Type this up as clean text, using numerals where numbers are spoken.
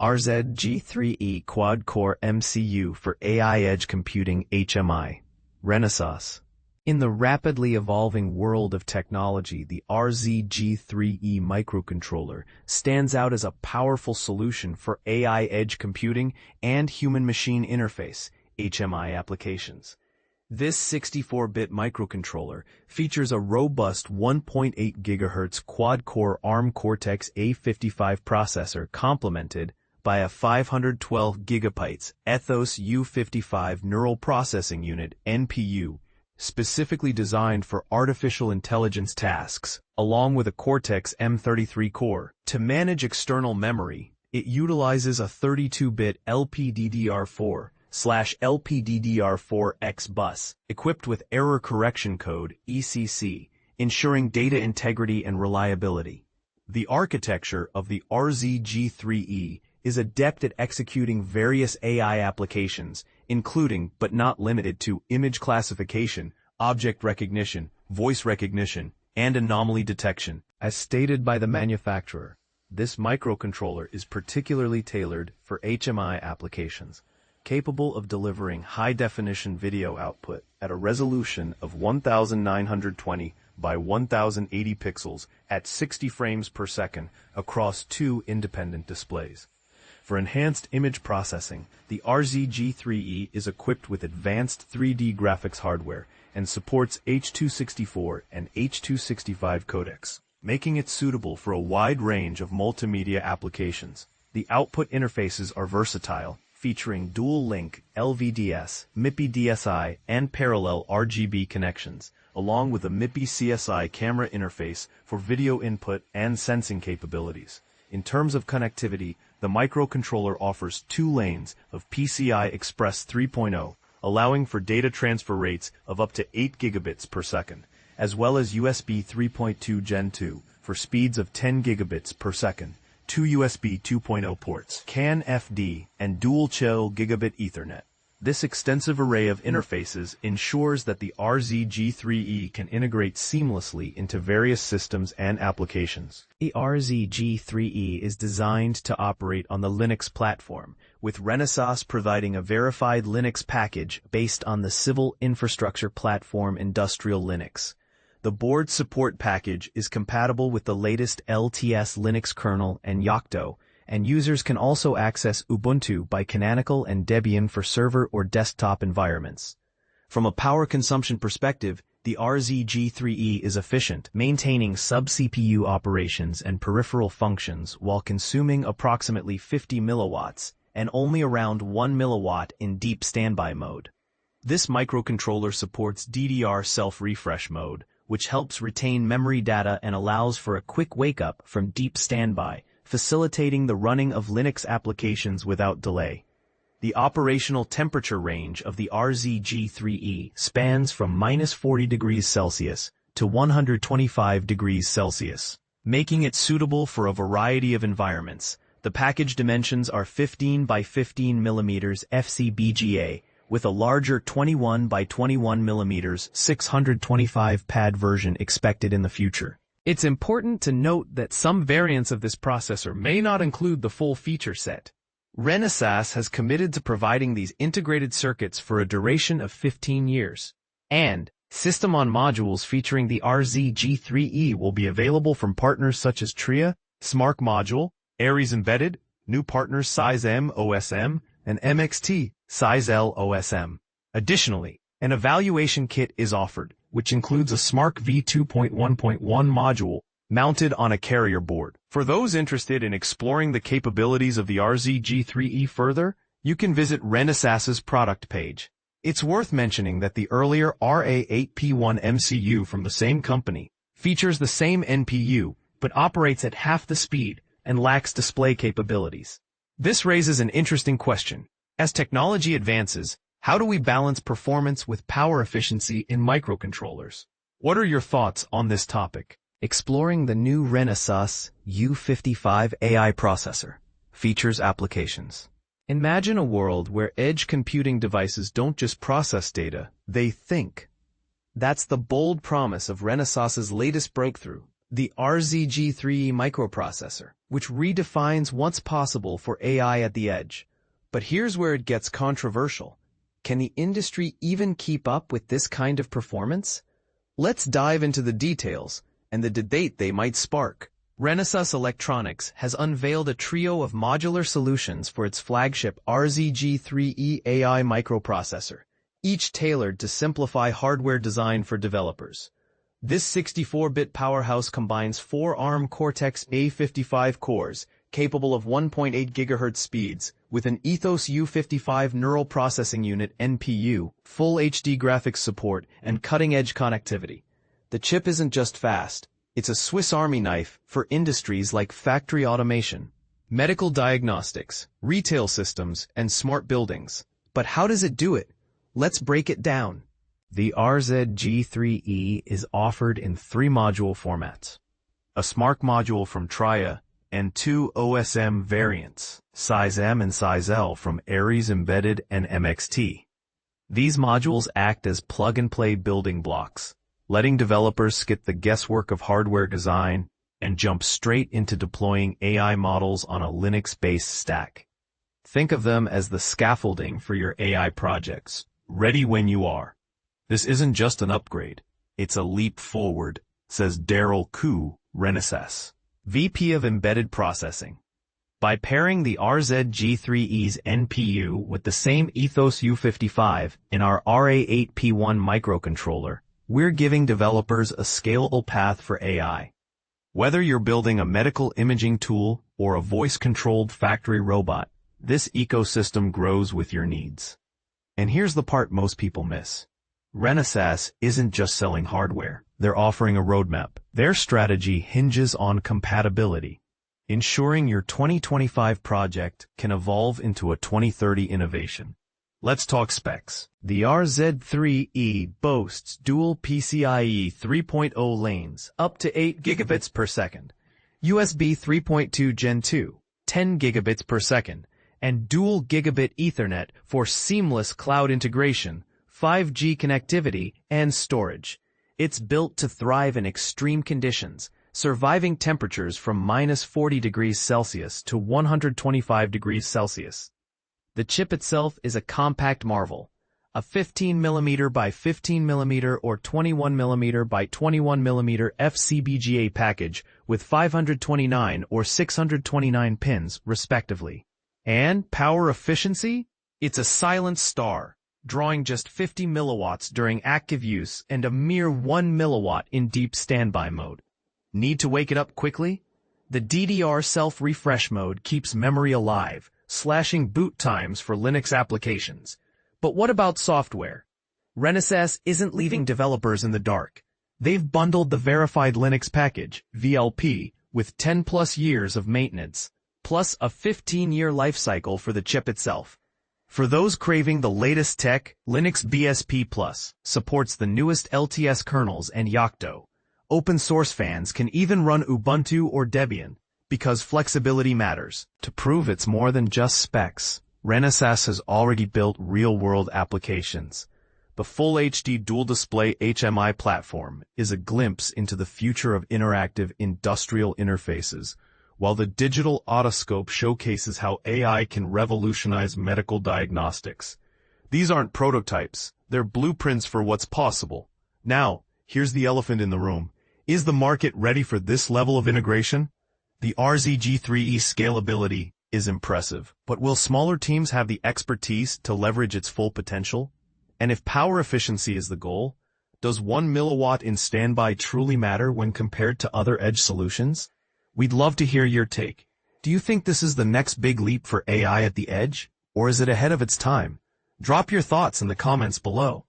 G3E quad-core MCU for AI edge computing HMI. Renesas. In the rapidly evolving world of technology, the G3E microcontroller stands out as a powerful solution for AI edge computing and human-machine interface (HMI) applications. This 64-bit microcontroller features a robust 1.8 GHz quad-core Arm Cortex-A55 processor complemented by a 512 GB Ethos-U55 neural processing unit (NPU), specifically designed for artificial intelligence tasks, along with a Cortex-M33 core. To manage external memory, it utilizes a 32-bit LPDDR4/LPDDR4X bus, equipped with error correction code (ECC), ensuring data integrity and reliability. The architecture of the G3E is adept at executing various AI applications, including but not limited to image classification, object recognition, voice recognition, and anomaly detection. As stated by the manufacturer, this microcontroller is particularly tailored for HMI applications, capable of delivering high-definition video output at a resolution of 1920 by 1080 pixels at 60 frames per second across two independent displays. For enhanced image processing, the G3E is equipped with advanced 3D graphics hardware and supports H.264 and H.265 codecs, making it suitable for a wide range of multimedia applications. The output interfaces are versatile, featuring dual-link LVDS, MIPI DSI, and parallel RGB connections, along with a MIPI CSI camera interface for video input and sensing capabilities. In terms of connectivity, the microcontroller offers 2 lanes of PCI Express 3.0, allowing for data transfer rates of up to 8 gigabits per second, as well as USB 3.2 Gen 2 for speeds of 10 gigabits per second, 2 USB 2.0 ports, CAN FD, and dual-channel gigabit Ethernet. This extensive array of interfaces ensures that the G3E can integrate seamlessly into various systems and applications. The G3E is designed to operate on the Linux platform, with Renesas providing a verified Linux package based on the Civil Infrastructure Platform Industrial Linux. The board support package is compatible with the latest LTS Linux kernel and Yocto, and users can also access Ubuntu by Canonical and Debian for server or desktop environments. From a power consumption perspective, the G3E is efficient, maintaining sub-CPU operations and peripheral functions while consuming approximately 50 milliwatts and only around 1 milliwatt in deep standby mode. This microcontroller supports DDR self-refresh mode, which helps retain memory data and allows for a quick wake-up from deep standby, facilitating the running of Linux applications without delay. The operational temperature range of the G3E spans from -40 degrees Celsius to 125 degrees Celsius, making it suitable for a variety of environments. The package dimensions are 15 by 15 mm FCBGA, with a larger 21 by 21 mm 625 pad version expected in the future. It's important to note that some variants of this processor may not include the full feature set. Renesas has committed to providing these integrated circuits for a duration of 15 years. And system-on-modules featuring the G3E will be available from partners such as TRIA, SMARC Module, Aries Embedded, new partners SizeM OSM, and MXT, SizeL OSM. Additionally, an evaluation kit is offered, which includes a SMARC v2.1.1 module mounted on a carrier board. For those interested in exploring the capabilities of the G3E further, you can visit Renesas's product page. It's worth mentioning that the earlier RA8P1 MCU from the same company features the same NPU, but operates at half the speed and lacks display capabilities. This raises an interesting question. As technology advances, how do we balance performance with power efficiency in microcontrollers? What are your thoughts on this topic? Exploring the new Renesas U55 AI processor. Features applications. Imagine a world where edge computing devices don't just process data, they think. That's the bold promise of Renesas's latest breakthrough, The G3E microprocessor, which redefines what's possible for AI at the edge. But here's where it gets controversial. Can the industry even keep up with this kind of performance? Let's dive into the details and the debate they might spark. Renesas Electronics has unveiled a trio of modular solutions for its flagship G3E AI microprocessor, each tailored to simplify hardware design for developers. This 64-bit powerhouse combines 4 Arm Cortex-A55 cores, capable of 1.8 GHz speeds, with an Ethos-U55 Neural Processing Unit NPU, full HD graphics support, and cutting-edge connectivity. The chip isn't just fast, it's a Swiss Army knife for industries like factory automation, medical diagnostics, retail systems, and smart buildings. But how does it do it? Let's break it down. The G3E is offered in 3 module formats. A SMART module from Tria, and 2 OSM variants, size M and size L from Aries Embedded and MXT. These modules act as plug-and-play building blocks, letting developers skip the guesswork of hardware design and jump straight into deploying AI models on a Linux-based stack. Think of them as the scaffolding for your AI projects, ready when you are. This isn't just an upgrade, it's a leap forward, says Daryl Koo, Renesas, VP of Embedded Processing. By pairing the G3E's NPU with the same Ethos-U55 in our RA8P1 microcontroller, we're giving developers a scalable path for AI. Whether you're building a medical imaging tool or a voice-controlled factory robot, this ecosystem grows with your needs. And here's the part most people miss. Renesas isn't just selling hardware, they're offering a roadmap. Their strategy hinges on compatibility, ensuring your 2025 project can evolve into a 2030 innovation. Let's talk specs. The G3E boasts dual PCIe 3.0 lanes, up to 8 gigabits per second, USB 3.2 Gen 2, 10 gigabits per second, and dual gigabit Ethernet for seamless cloud integration, 5G connectivity, and storage. It's built to thrive in extreme conditions, surviving temperatures from -40 degrees Celsius to 125 degrees Celsius. The chip itself is a compact marvel, a 15mm by 15mm or 21mm by 21mm FCBGA package with 529 or 629 pins, respectively. And power efficiency? It's a silent star, drawing just 50 milliwatts during active use and a mere 1 milliwatt in deep standby mode. Need to wake it up quickly? The DDR self-refresh mode keeps memory alive, slashing boot times for Linux applications. But what about software? Renesas isn't leaving developers in the dark. They've bundled the Verified Linux Package, VLP, with 10+ years of maintenance, plus a 15-year lifecycle for the chip itself. For those craving the latest tech, Linux BSP Plus supports the newest LTS kernels and Yocto. Open source fans can even run Ubuntu or Debian, because flexibility matters. To prove it's more than just specs, Renesas has already built real-world applications. The Full HD Dual Display HMI platform is a glimpse into the future of interactive industrial interfaces, while the digital otoscope showcases how AI can revolutionize medical diagnostics. These aren't prototypes, they're blueprints for what's possible. Now, here's the elephant in the room. Is the market ready for this level of integration? The G3E scalability is impressive, but will smaller teams have the expertise to leverage its full potential? And if power efficiency is the goal, does 1 milliwatt in standby truly matter when compared to other edge solutions? We'd love to hear your take. Do you think this is the next big leap for AI at the edge, or is it ahead of its time? Drop your thoughts in the comments below.